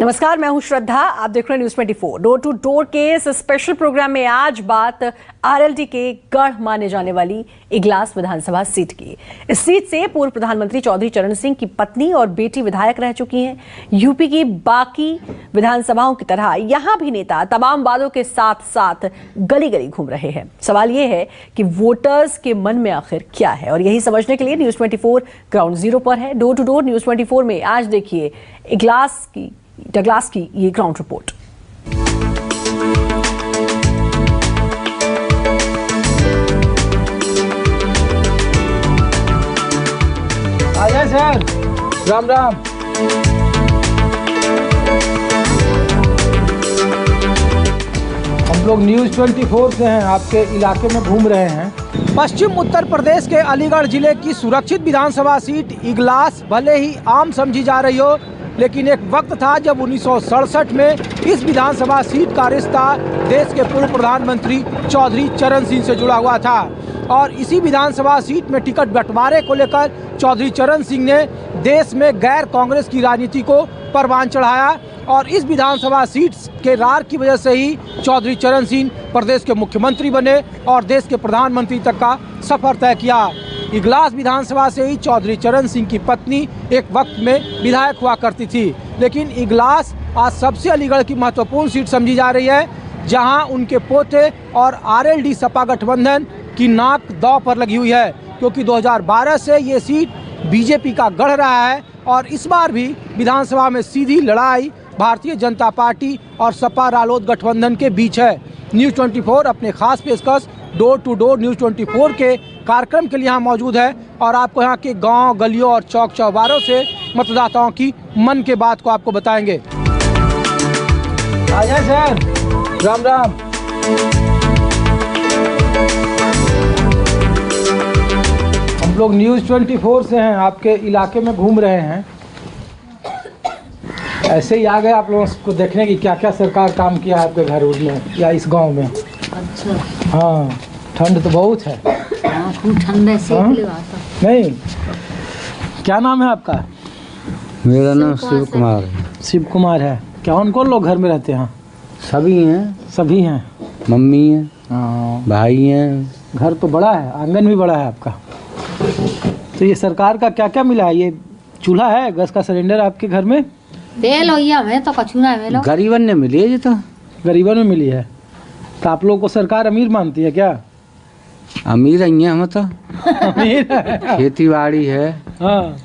नमस्कार, मैं हूं श्रद्धा। आप देख रहे हैं न्यूज़ 24। डोर टू डोर के इस स्पेशल प्रोग्राम में आज बात आरएलडी के गढ़ माने जाने वाली इगलास विधानसभा सीट की। इस सीट से पूर्व प्रधानमंत्री चौधरी चरण सिंह की पत्नी और बेटी विधायक रह चुकी हैं। यूपी की बाकी विधानसभाओं की तरह यहां भी नेता तमाम वादों के साथ साथ गली गली घूम रहे हैं। सवाल यह है कि वोटर्स के मन में आखिर क्या है, और यही समझने के लिए न्यूज़ 24 ग्राउंड जीरो पर है। डोर टू डोर न्यूज़ 24 में आज देखिए डगलास की ये ग्राउंड रिपोर्ट। आजा सर, राम राम। हम लोग न्यूज़ 24 से हैं, आपके इलाके में घूम रहे हैं। पश्चिम उत्तर प्रदेश के अलीगढ़ जिले की सुरक्षित विधानसभा सीट इगलास भले ही आम समझी जा रही हो, लेकिन एक वक्त था जब 1967 में इस विधानसभा सीट का रिश्ता देश के पूर्व प्रधानमंत्री चौधरी चरण सिंह से जुड़ा हुआ था। और इसी विधानसभा सीट में टिकट बंटवारे को लेकर चौधरी चरण सिंह ने देश में गैर कांग्रेस की राजनीति को परवान चढ़ाया, और इस विधानसभा सीट के रार की वजह से ही चौधरी चरण सिंह प्रदेश के मुख्यमंत्री बने और देश के प्रधानमंत्री तक का सफर तय किया। इगलास विधानसभा से ही चौधरी चरण सिंह की पत्नी एक वक्त में विधायक हुआ करती थी, लेकिन इगलास आज सबसे अलीगढ़ की महत्वपूर्ण सीट समझी जा रही है, जहां उनके पोते और आरएलडी सपा गठबंधन की नाक दांव पर लगी हुई है, क्योंकि 2012 से ये सीट बीजेपी का गढ़ रहा है और इस बार भी विधानसभा में सीधी लड़ाई भारतीय जनता पार्टी और सपा रालोद गठबंधन के बीच है। न्यूज़ 24 अपने खास पेशकश डोर टू डोर न्यूज़ 24 के कार्यक्रम के लिए यहाँ मौजूद है और आपको यहाँ के गांव, गलियों और चौक चौबारों से मतदाताओं की मन के बात को आपको बताएंगे। आजा सर, राम राम। हम लोग न्यूज़ 24 से हैं, आपके इलाके में घूम रहे हैं। ऐसे ही आ गए आप लोगों को देखने की क्या क्या सरकार काम किया है आपके घर में या इस गांव में। अच्छा। हाँ, ठंड तो बहुत है। हाँ, खूब ठंड है, सेक ले आता। नहीं, क्या नाम है आपका? मेरा नाम शिव कुमार है। शिव कुमार है। क्या कौन लोग घर में रहते हैं? सभी हैं। सभी हैं। मम्मी है, हाँ, भाई हैं। घर तो बड़ा है, आंगन भी बड़ा है आपका। तो ये सरकार का क्या क्या मिला है? ये चूल्हा है, गैस का सिलेंडर आपके घर में? तेल होइया में तो कछु ना मिलो। गरीबन ने मिली है ये तो। गरीबन में मिली है। तो आप लोगों को सरकार अमीर मानती है क्या? अमीर ही हैं हम तो। अमीर है। खेती बाड़ी है। हाँ,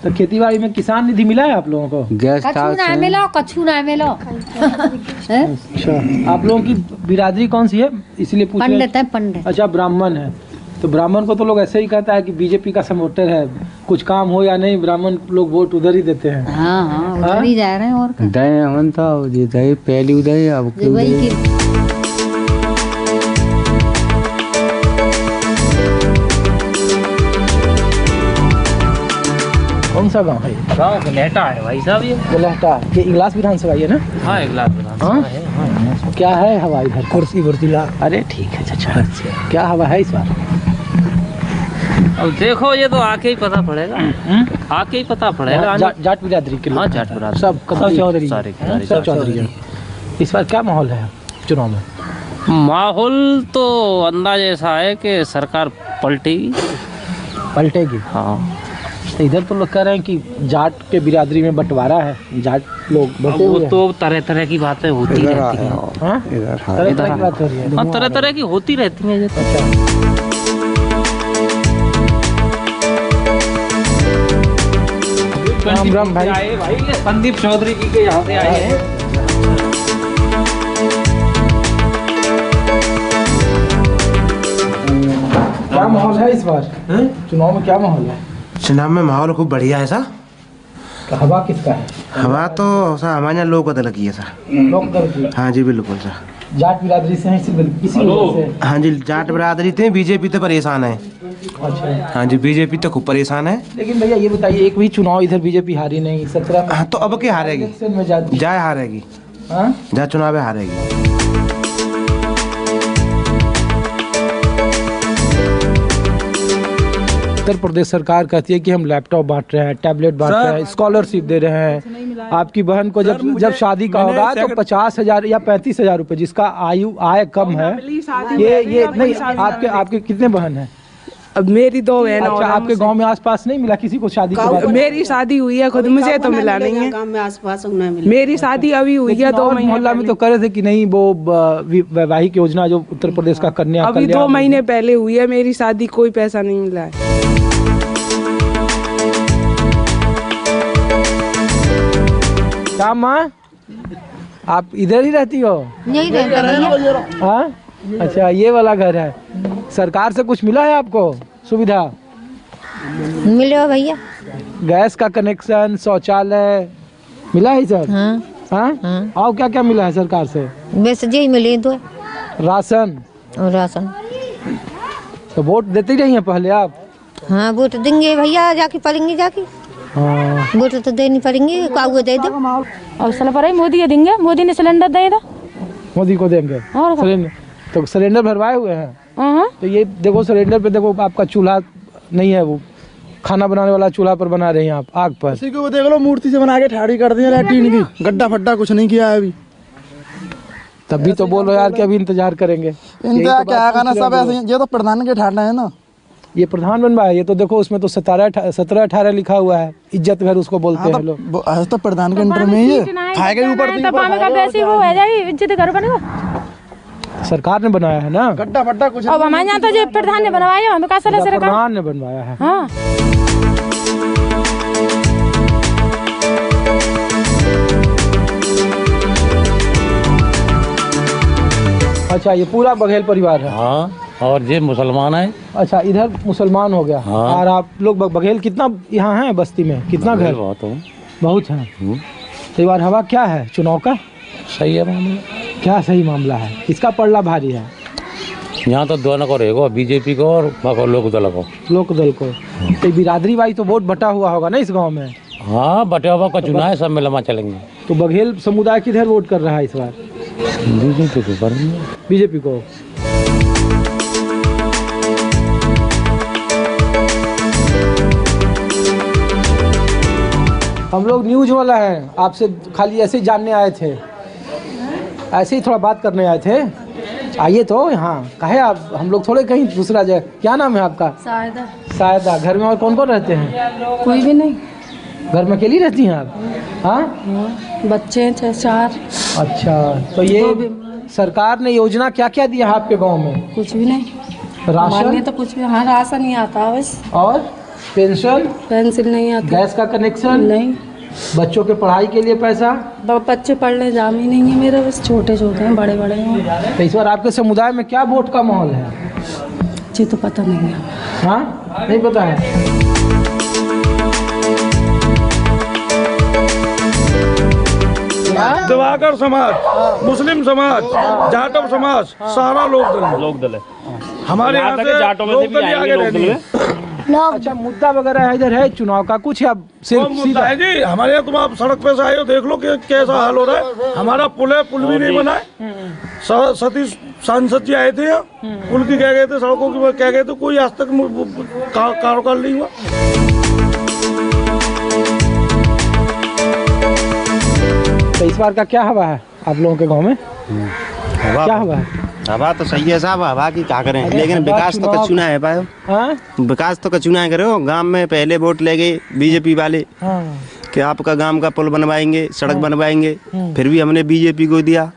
तो खेती बाड़ी में किसान निधि मिला है आप लोगों को? गैस कछु ना है। मिलो, कछु ना मिलो। अच्छा, आप लोगों की बिरादरी कौन सी है, इसलिए पूछ रहे हैं? पंडित है, पंडित। अच्छा, ब्राह्मण है। तो ब्राह्मण को तो लोग ऐसे ही कहता है कि बीजेपी का सपोर्टर है, कुछ काम हो या नहीं ब्राह्मण लोग वोट उधर ही देते हैं। हाँ हाँ, उधर ही जा रहे हैं। और दे हमन तो जी दे पहली उदय अब वही की कौन सा गांव है? गाँव गलहटा है भाई साहब ये। गलहटा। ये इगलास विधानसभा है ना? हाँ, इगलास विधानसभा है। हाँ। क्या है हवा इधर? कुर्सी वर्तीला। अरे ठीक है चाचा। अच्छा, क्या हवा है इस बार? अब देखो ये तो आके ही पता पड़ेगा। आके ही पता पड़ेगा। जाट बिरादरी के लोग? हाँ, जाट बिरादरी। सब चौधरी? सारे सब चौधरी हैं। इस बार क्या माहौल है चुनाव में? माहौल तो अंदाज ऐसा है कि सरकार पलटेगी। पलटेगी? हाँ। तो इधर तो लोग कह रहे हैं कि जाट के बिरादरी में बंटवारा है, जाट लोग बटे वो हुए हैं। तो तरह तरह की बातें होती रहती हैं। हाँ? तरह तरह की बात हो रही है। हाँ, तरह तरह की होती रहती हैं ये तो। राम राम भाई। आए भाई, ये संदीप चौधरी जी के यहाँ से आए हैं। क्या माहौल है इस बार? चुनाव में क्या माहौल है? चुनाव में माहौल खूब बढ़िया है सर। तो हवा किसका है? हवा तो सर हमारे यहाँ लोग बदल की है सर। लोग दल की। हाँ जी बिल्कुल सर। जाट बिरादरी से हैं, इसी वजह से। हाँ जी, जाट बिरादरी थे, बीजेपी तो परेशान है। अच्छा। हाँ जी, बीजेपी तो खूब परेशान है। लेकिन भैया ये बताइए, एक भी चुनाव इधर बीजेपी हारी नहीं, 17 हाँ, तो अब क्या हारेगी? में जाए हारेगी। हाँ? जहाँ चुनाव है हारेगी। उत्तर प्रदेश सरकार कहती है कि हम लैपटॉप बांट रहे हैं, टैबलेट बांट रहे हैं, स्कॉलरशिप दे रहे हैं। आपकी बहन को जब शादी का होगा तो 50,000 या 35,000 रुपए, जिसका आय कम है, ये नहीं। आपके कितने बहन हैं? अब मेरी 2 बहन। अच्छा, आपके गांव में आसपास नहीं मिला किसी को शादी के बाद? मेरी शादी हुई है खुद, मुझे तो मिला नहीं है। गांव में आसपास उन्हें मिला। मेरी शादी अभी हुई है 2 महीने मोहल्ला में तो करे थे कि नहीं, वो वैवाहिक योजना जो उत्तर प्रदेश का कन्या अभी 2 महीने पहले हुई है मेरी शादी, कोई पैसा नहीं मिला है। क्या माँ, आप इधर ही रहती हो? यही रहते हाँ, अच्छा, ये वाला घर है। सरकार से कुछ मिला है आपको सुविधा? मिले भैया। गैस का कनेक्शन, शौचालय मिला है सर? हाँ हाँ, और क्या क्या मिला है सरकार से? बस यही मिले तो राशन और राशन। तो वोट देते ही नहीं है पहले आप? हाँ वोट देंगे भैया, जाके पड़ेंगे जाके। हाँ, वोट तो देनी पड़ेंगे, कागज दे दो। और साला पर मोदी देंगे, मोदी ने सिलेंडर दे दो, मोदी को देंगे सिलेंडर। तो सिलेंडर भरवाए हुए हैं? तो ये देखो सिलेंडर पे देखो, आपका चूल्हा नहीं है, वो खाना बनाने वाला चूल्हा पर बना रहे हैं आप, आग पर। इसी को देख लो, मूर्ति से बना के ठाड़ी कर दी है टीन की, गड्ढा फड्डा कुछ नहीं किया है अभी। तभी तो बोलो यार कि अभी इंतजार करेंगे। इंतजार क्या है ना, सब ऐसे। ये तो प्रधान के ठाड़ना है ना, ये प्रधान बनवाया। ये तो देखो उसमें तो 17-18 लिखा हुआ है, इज्जत घर उसको बोलते हैं लोग। तो प्रधान के इंटर में ये खाएगा ऊपर इज्जत घर बनेगा, सरकार ने बनाया है ना। गड्ढा फड्डा कुछ अब हमारे यहाँ तो जो प्रधान ने बनवाया, हमें कहा प्रधान ने बनवाया है। हाँ। अच्छा, ये पूरा बघेल परिवार है? हाँ, और ये मुसलमान है। अच्छा, इधर मुसलमान हो गया। हाँ। और आप लोग बघेल कितना यहाँ है बस्ती में, कितना घर? बहुत है। तो बार हवा क्या है चुनाव का? सही है मामला। क्या सही मामला है? किसका पड़ला भारी है? यहाँ तो दोनों को रहेगा, बीजेपी को और लोकदल को। लोकदल को। तो बिरादरी वाई तो वोट बटा हुआ होगा ना इस गांव में? हाँ, बटा हुआ का चुनाव है, सब में लम्बा चलेंगे। तो बघेल समुदाय किधर वोट कर रहा है इस बार? बीजेपी को। बीजेपी को। हम लोग न्यूज वाला है, आपसे खाली ऐसे ही जानने आए थे, ऐसे ही थोड़ा बात करने आए थे। आइए तो यहाँ कहे आप, हम लोग थोड़े कहीं दूसरा जगह। क्या नाम है आपका? सायदा। सायदा। घर में और कौन कौन रहते हैं? कोई भी नहीं। घर में अकेली रहती हैं आप? हाँ, बच्चे हैं 4। अच्छा, तो ये सरकार ने योजना क्या क्या दिया है आपके गांव में? कुछ भी नहीं। राशन तो कुछ भी, हाँ राशन नहीं आता बस। और पेंशन? पेंसिल नहीं आती। गैस का कनेक्शन नहीं। बच्चों के पढ़ाई के लिए पैसा? बच्चे पढ़ने जाम ही नहीं है मेरे, बस छोटे छोटे हैं, बड़े बड़े हैं। तो इस बार आपके समुदाय में क्या वोट का माहौल है? जी तो पता नहीं है। हाँ, नहीं पता है। दिवाकर समाज, मुस्लिम समाज, जाटव समाज, सारा लोकदल है हमारे यहाँ से। लोकदल ही आगे रहती है। अच्छा, मुद्दा वगैरह इधर है चुनाव का कुछ, या सिर्फ मुद्दा है जी हमारे यहाँ? तुम आप सड़क पे से आए हो, देख लो कि कैसा हाल हो रहा है। हमारा पुल है, पुल भी नहीं बना है। सतीश सांसद जी आए थे यहाँ, पुल की कह गए थे, सड़कों की कह गए थे, कोई आज तक कारोबार नहीं हुआ। तो इस बार का क्या हवा है आप लोगों के गांव में? क्या हवा है? हवा तो सही है साहब, हवा की क्या करें, लेकिन विकास तो का चुना है पायो। हाँ? विकास तो का चुना करो। गांव में पहले वोट ले गए बीजेपी वाले कि आपका गांव का पुल बनवाएंगे, सड़क बनवाएंगे, फिर भी हमने बीजेपी को दिया।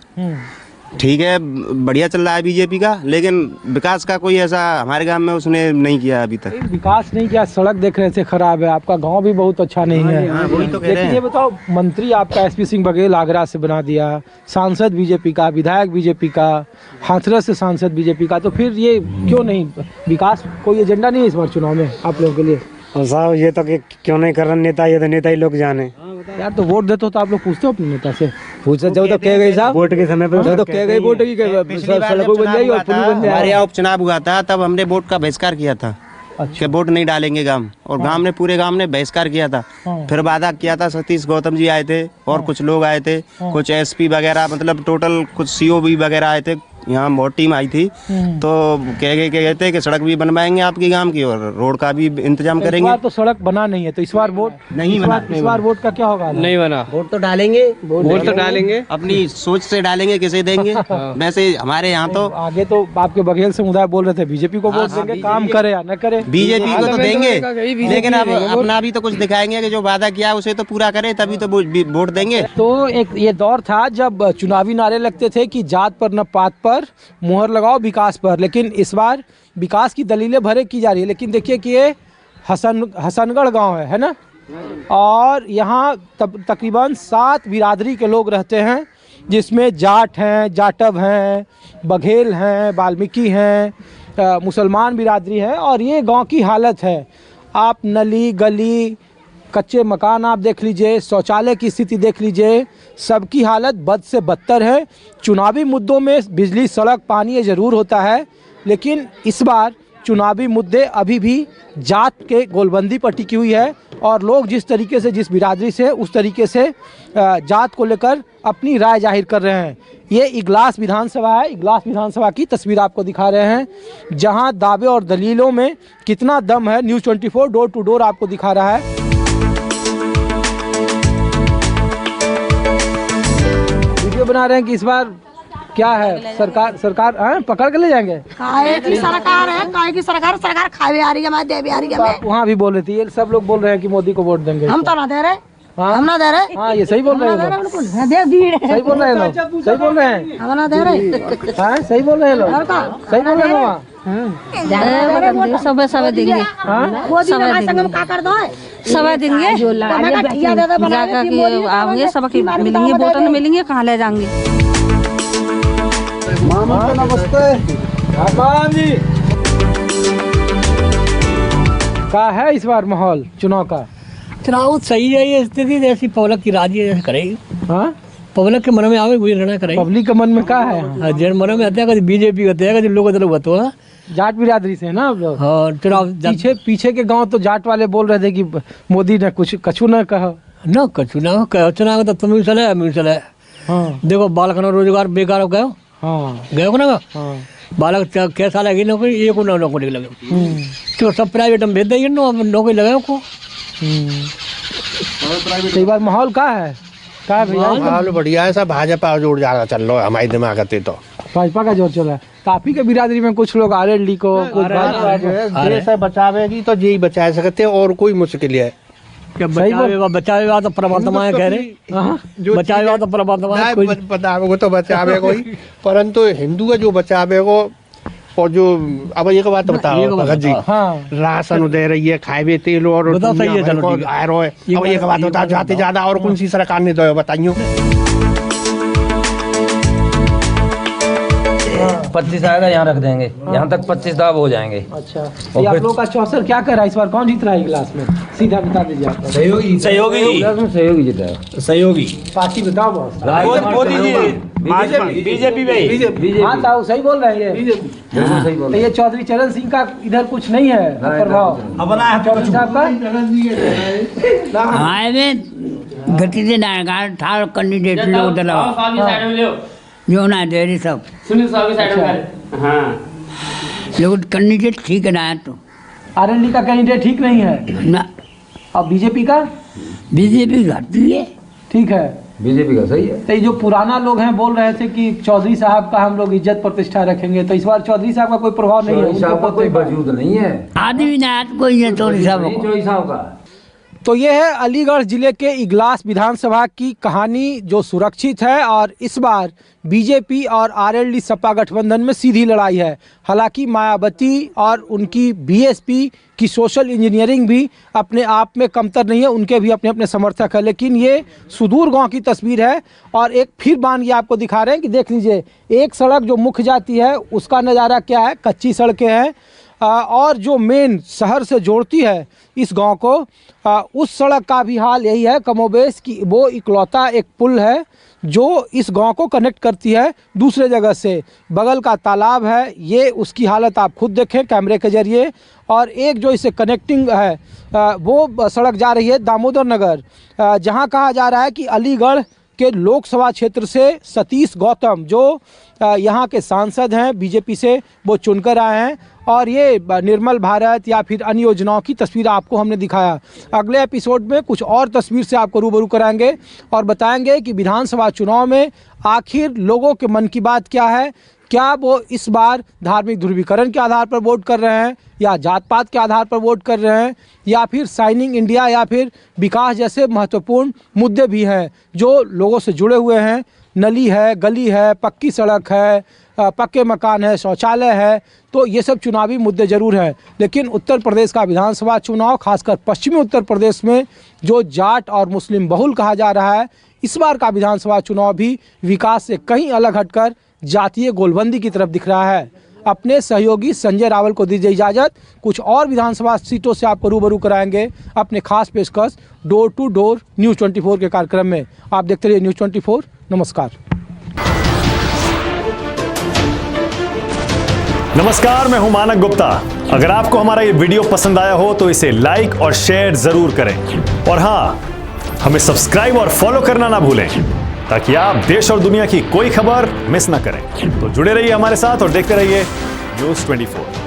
ठीक है, बढ़िया चल रहा है बीजेपी का, लेकिन विकास का कोई ऐसा हमारे गांव में उसने नहीं किया अभी तक। विकास नहीं किया, सड़क देख रहे थे खराब है, आपका गांव भी बहुत अच्छा नहीं है। वही तो कह रहे लेकिन हैं। ये बताओ, मंत्री आपका एसपी सिंह बघेल आगरा से बना दिया, सांसद बीजेपी का, विधायक बीजेपी का, हाथरस से सांसद बीजेपी का, तो फिर ये क्यों नहीं विकास? कोई एजेंडा नहीं है इस बार चुनाव में आप लोगों के लिए? और साहब ये तो क्यों नहीं कर रहे नेता, ये तो नेता ही लोग जाने यार। तो वोट देते हो तो आप लोग पूछते हो अपने नेता से? पूछते जब तो कह गए साहब, वोट के समय पे जब तो कह गए वोट की सड़कों बन जाएगी और पुल बन जाएगा। हमारे यहाँ उपचुनाव हुआ था, तब हमने वोट का बहिष्कार किया था। अच्छा। कि वोट नहीं डालेंगे गांव, और गांव ने पूरे गांव ने बहिष्कार किया था। फिर वादा किया था, सतीश गौतम जी आए थे और कुछ लोग आए थे, कुछ एसपी वगैरह, मतलब टोटल कुछ सीओ भी वगैरह आए थे, यहाँ बहुत टीम आई थी, तो कहते कि सड़क भी बनवाएंगे आपके गांव की और रोड का भी इंतजाम करेंगे। इस बार तो सड़क बना नहीं है, तो इस बार वोट नहीं बना। इस बार वोट का क्या होगा? नहीं बना। वोट तो डालेंगे, वोट तो डालेंगे, अपनी सोच से डालेंगे, किसे देंगे। वैसे हमारे यहाँ तो आगे तो आपके बघेल समुदाय बोल रहे थे बीजेपी को वोट देंगे, काम करे या न करे। बीजेपी को तो देंगे, लेकिन अब अपना भी तो कुछ दिखाएंगे कि जो वादा किया उसे तो पूरा करे, तभी तो वोट देंगे। तो एक ये दौर था जब चुनावी नारे लगते थे कि जात पर न पात पर, मुहर लगाओ विकास पर, लेकिन इस बार विकास की दलीलें भरे की जा रही है। लेकिन देखिए कि ये हसनगढ़ गांव है ना, और यहाँ तकरीबन 7 बिरादरी के लोग रहते हैं, जिसमें जाट हैं, जाटव हैं, बघेल हैं, वाल्मीकि हैं, मुसलमान बिरादरी है। और ये गांव की हालत है, आप नली गली कच्चे मकान आप देख लीजिए, शौचालय की स्थिति देख लीजिए, सबकी हालत बद से बदतर है। चुनावी मुद्दों में बिजली, सड़क, पानी ये ज़रूर होता है, लेकिन इस बार चुनावी मुद्दे अभी भी जात के गोलबंदी पर टिकी हुई है, और लोग जिस तरीके से, जिस बिरादरी से, उस तरीके से जात को लेकर अपनी राय जाहिर कर रहे हैं। ये इगलास विधानसभा है, इगलास विधानसभा की तस्वीर आपको दिखा रहे हैं, जहां दावे और दलीलों में कितना दम है। न्यूज़ 24 डोर टू डोर आपको दिखा रहा है। वीडियो बना रहे हैं कि इस बार क्या है, सरकार पकड़ के ले जाएंगे। काहे की सरकार है, काहे की सरकार खावे आ रही है, हमारे देवी आ रही है। वहाँ भी बोल रही थी, ये सब लोग बोल रहे हैं कि मोदी को वोट देंगे। हम तो ना दे रहे, हम ना दे रहे। हाँ, ये सही बोल रहे हैं, सही बोल रहे हैं लोग, सही बोल रहे हैं, हम ना दे रहे। हाँ, सही बोल रहे हैं लोग, सही बोल रहे हैं वहाँ। सब देंगे, सब देंगे, आओगे सब मिलेंगे, वोटर मिलेंगे, कहाँ ले जाएंगे। नमस्ते जी। क्या है इस बार माहौल चुनाव का? चुनाव सही है, ये स्थिति जैसी पब्लिक की राजी है करेगी। हाँ, पब्लिक के मन में आवे कोई निर्णय करेगी। पब्लिक के मन में क्या है? जन मन में आते हैं, कभी बीजेपी होते हैं, कभी लोग होते हैं। जाट बिरादरी से है ना आप लोग? हाँ, चुनाव पीछे के गांव तो जाट वाले बोल रहे थे कि मोदी ने कछु न कहा। न कछु न कहो, चुनाव तो तुम चले। हाँ, देखो बालक रोजगार बेकार हो गए। हाँ, गए को ना। हाँ, बालक कैसा लगी नौकरी, एक नौकरी लगे, तो सब प्राइवेट में भेज देंगे, नौकरी लगे को। कई बार माहौल क्या है? क्या भैया? माहौल बढ़िया है, सब भाजपा जोड़ जाना चल रहा है हमारे दिमाग आते तो भाजपा का जोर चल रहा है। काफी के बिरादरी में कुछ लोग आरएलडी को, कुछ देश है बचावेगी तो जी बचा सकते, और कोई मुश्किल है। बचावेगा तो परमात्मा कह रहे, बचावेगा तो परमात्मा बतावे तो बचावे कोई, परंतु हिंदू का जो बचावे को। और जो अब एक बात बताओ भगत जी, राशन दे रही है, खाए तेल और सही है, चलो अब एक बात बताओ, जाते ज्यादा और कौन सी सरकार ने दो बताइयो। 25 आएगा, यहाँ रख देंगे, यहाँ तक 25 दाब हो जाएंगे। अच्छा, तो आप लोग का चौसर क्या कर रहा है इस बार? कौन जीत रहा है इगलास में? सीधा बता दीजिए आप। सहयोगी जीता है। सहयोगी पार्टी बताओ बॉस। मोदी जी, बीजेपी। हाँ ताऊ, सही बोल रहे हैं ये, सही बोल रहे हैं। ये चौधरी चरण सिंह का इधर कुछ नहीं है प्रभाव चौधरी साहब का। हमारे गति से ठाड़ कैंडिडेट लोग जो ना दे रही सब सुनील साहब। हाँ, लोग कैंडिडेट ठीक है ना, तो आरएलडी का कैंडिडेट ठीक नहीं है ना। और बीजेपी का घाटी है, ठीक है, बीजेपी का सही है। तो जो पुराना लोग हैं बोल रहे थे कि चौधरी साहब का हम लोग इज्जत प्रतिष्ठा रखेंगे, तो इस बार चौधरी साहब का कोई प्रभाव नहीं है, उनका कोई वजूद नहीं है, आदमी ना कोई है चौधरी साहब का। तो ये है अलीगढ़ जिले के इगलास विधानसभा की कहानी, जो सुरक्षित है, और इस बार बीजेपी और आरएलडी सपा गठबंधन में सीधी लड़ाई है। हालांकि मायावती और उनकी बीएसपी की सोशल इंजीनियरिंग भी अपने आप में कमतर नहीं है, उनके भी अपने अपने समर्थक हैं। लेकिन ये सुदूर गांव की तस्वीर है, और एक फिर बांध ये आपको दिखा रहे हैं कि देख लीजिए, एक सड़क जो मुख्य जाती है उसका नज़ारा क्या है, कच्ची सड़कें हैं, और जो मेन शहर से जोड़ती है इस गांव को, उस सड़क का भी हाल यही है कमोबेश की। वो इकलौता एक पुल है जो इस गांव को कनेक्ट करती है दूसरे जगह से। बगल का तालाब है, ये उसकी हालत आप खुद देखें कैमरे के जरिए। और एक जो इसे कनेक्टिंग है वो सड़क जा रही है दामोदर नगर, जहां कहा जा रहा है कि अलीगढ़ के लोकसभा क्षेत्र से सतीश गौतम जो यहाँ के सांसद हैं बीजेपी से, वो चुनकर आए हैं और ये निर्मल भारत या फिर अन्य योजनाओं की तस्वीर आपको हमने दिखाया। अगले एपिसोड में कुछ और तस्वीर से आपको रूबरू कराएंगे और बताएंगे कि विधानसभा चुनाव में आखिर लोगों के मन की बात क्या है, क्या वो इस बार धार्मिक ध्रुवीकरण के आधार पर वोट कर रहे हैं या जात पात के आधार पर वोट कर रहे हैं या फिर शाइनिंग इंडिया या फिर विकास जैसे महत्वपूर्ण मुद्दे भी हैं जो लोगों से जुड़े हुए हैं। नली है, गली है, पक्की सड़क है, पक्के मकान है, शौचालय है, तो ये सब चुनावी मुद्दे ज़रूर हैं। लेकिन उत्तर प्रदेश का विधानसभा चुनाव, खासकर पश्चिमी उत्तर प्रदेश में जो जाट और मुस्लिम बहुल कहा जा रहा है, इस बार का विधानसभा चुनाव भी विकास से कहीं अलग हटकर जातीय गोलबंदी की तरफ दिख रहा है। अपने सहयोगी संजय रावल को दीजिए इजाज़त। कुछ और विधानसभा सीटों से आपको रूबरू कराएंगे अपने खास पेशकश डोर टू डोर न्यूज़ 24 के कार्यक्रम में। आप देखते रहिए न्यूज़ 24। नमस्कार। नमस्कार, मैं हूं मानक गुप्ता। अगर आपको हमारा ये वीडियो पसंद आया हो तो इसे लाइक और शेयर जरूर करें और हाँ, हमें सब्सक्राइब और फॉलो करना ना भूलें ताकि आप देश और दुनिया की कोई खबर मिस ना करें। तो जुड़े रहिए हमारे साथ और देखते रहिए न्यूज़ 24।